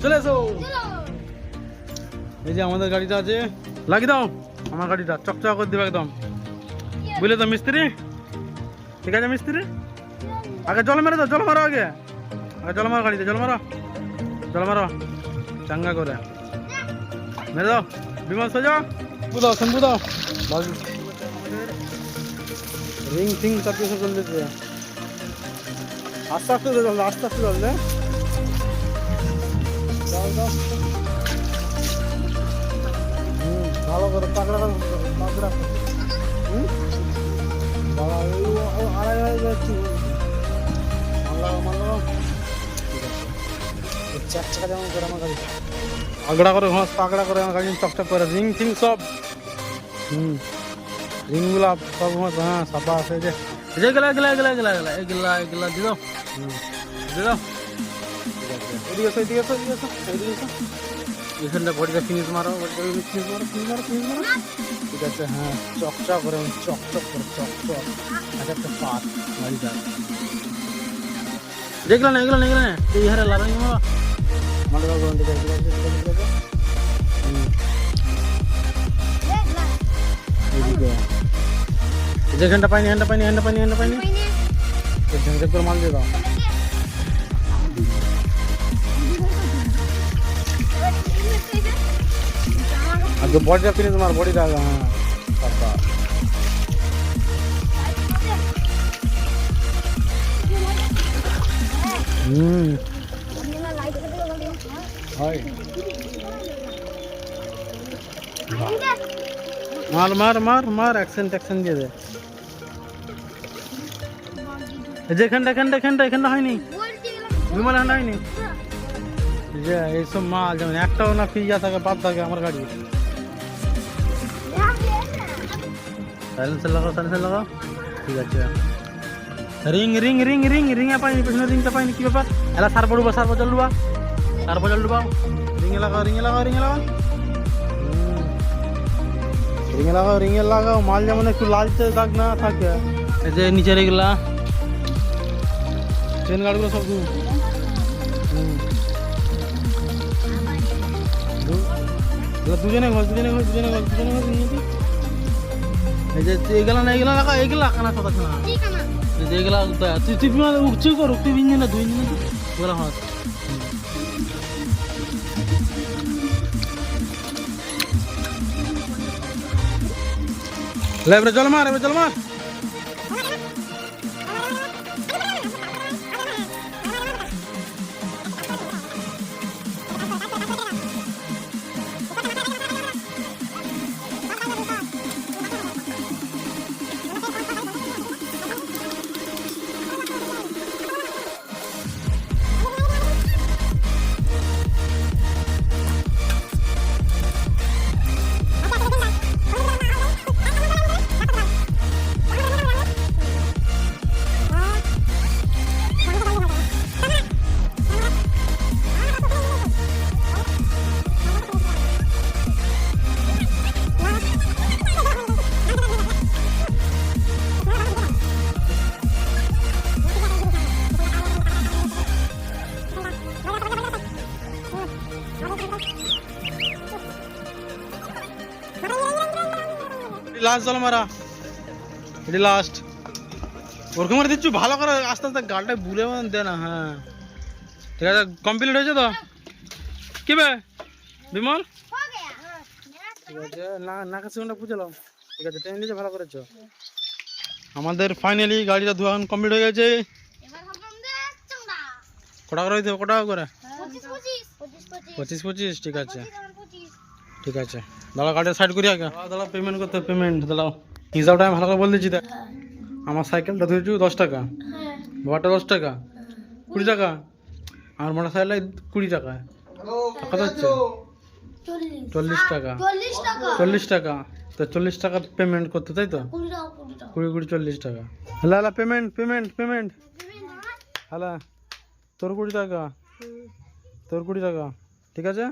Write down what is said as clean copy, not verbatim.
চলে এসো। এই যে আমাদের গাড়িটা আছে, লাগিয়ে দাও আমার গাড়িটা, চকচক করে দেবে একদম, বুঝলে তো মিস্ত্রি? ঠিক আছে মিস্ত্রি, আগে জল মেরে দাও, জল মারো, আগে জল মারো গাড়িতে, জল মারো, জল মারো চাঙ্গা করে মেরে দাও। বিমল সোজা দাও, শ্যাম্পু দাও, রিং ফিং সব কিছু চলতেছে, আস্তে আস্তে চলবে, আস্তে আস্তে চলবে, ভালো করে পাকড়া করে পাকড়া, আড়াই যাচ্ছি, চার চাকা যেমন করে আমার গাড়ি আগড়া করে ঘাস পাকড়া করে আমার গাড়ি চকচক করে, রিং ফিং সব, রিংগুলা সব ঘাস, হ্যাঁ সাবা আছে, যে এগুলা এগুলা এগুলা এগুলা এগুলা এগুলা এগুলা দিয়ে দাও, দিয়ে দাও, এদিকে এসো, এদিকে এসো, এদিকে এসো, এদিকে এসো, এখানটা বডিটা ফিনিশ মারো, বডিটা ফিনিশ মারো, ফিনিশ মারো, ফিনিশ মারো, ঠিক আছে, হ্যাঁ চকচক করে, চকচক করে, চকচক একটা পাত গাড়িটা, দেখলা না এগুলো না, এগুলো না এই হারে লাগাই মারো, মারো দাও, ঠিক আছে, এদিকে যেখানটা পাইনি, হ্যান্ডটা পাইনি, হ্যান্ডটা পাইনি, হ্যান্ডটা পাইনি, ঝাঁঝাক করে মাল দিয়ে দাও, আগে বডিটা ফিনিশ মার, বডিটা, হ্যাঁ বাবা, হয় মার মার মার মার, অ্যাকশন ট্যাকশন দিয়ে দে, যেখানটা এখানটা এখানটা এখানটা হয়নি, বিমল এখানটা হয়নি, যে এইসব মাল যেমন একটাও না ফিজা থাকে, বাদ থাকে আমার গাড়ি, সাইলেন্সার লাগাও, সাইলেন্সার লাগাও, ঠিক আছে, রিং রিং রিং রিং রিংয়ে পাইনি, পেছনে রিংটা পাইনি, কি ব্যাপার, এলা সার পড়বা, সার জল ডুবা, সার জল ডুবাও, রিংয়ে লাগাও, রিংয়ে লাগাও, রিংয়ে লাগাও, রিংয়ে লাগাও, রিংয়ে লাগাও, মাল যেমন একটু লালচে দাগ না থাকে, এই যে নিচের এগুলা ট্রেন গাড়িগুলো সব দুজনে ঘর, দুজনে ঘর, দুজনে ঘর, দুজনে ঘর নিয়ে, এই যে এগুলা না, এগুলা লাগা, এগুলা কানা কথা না, এই যে এগুলা তুই তুই উঠছি কর, তুই ইঞ্জিন না, দুই ইঞ্জিন এগুলা হাত, এবারে জল মার, এবারে জল মার, লাস্ট জল মারা, এটি লাস্ট, ওরকম করে দিচ্ছু ভালো করে, আস্তে আস্তে গালটা বুলে দে না, হ্যাঁ ঠিক আছে, কমপ্লিট হয়েছে তো, কি বে বিমল, ঠিক আছে, না নাকা সেগুনটা বুঝলাম, ঠিক আছে, ট্রেন নিয়েছে, ভালো করেছো, আমাদের ফাইনালি গাড়িটা ধোয়া কমপ্লিট হয়ে গেছে, কটা করে হইতে, কটা করে 25-25, ঠিক আছে, ঠিক আছে, দাঁড়া গাড়িটা সাইড করি আগে, দাঁড়া পেমেন্ট করতে, পেমেন্ট দাঁড়াও, হিসাবটা আমি ভালো করে বলে দিচ্ছি, দেখ আমার সাইকেলটা ধরেছু 10 টাকা, বাবারটা 10 টাকা, 20 টাকা, আমার মোটর সাইকেলটা 20 টাকা, কত হচ্ছে 40 টাকা, 40 টাকা, তো 40 টাকা পেমেন্ট করতে, তাই তো 20 40 টাকা, hello hello payment payment payment, hello তোর 20 টাকা, তোর 20 টাকা, ঠিক আছে।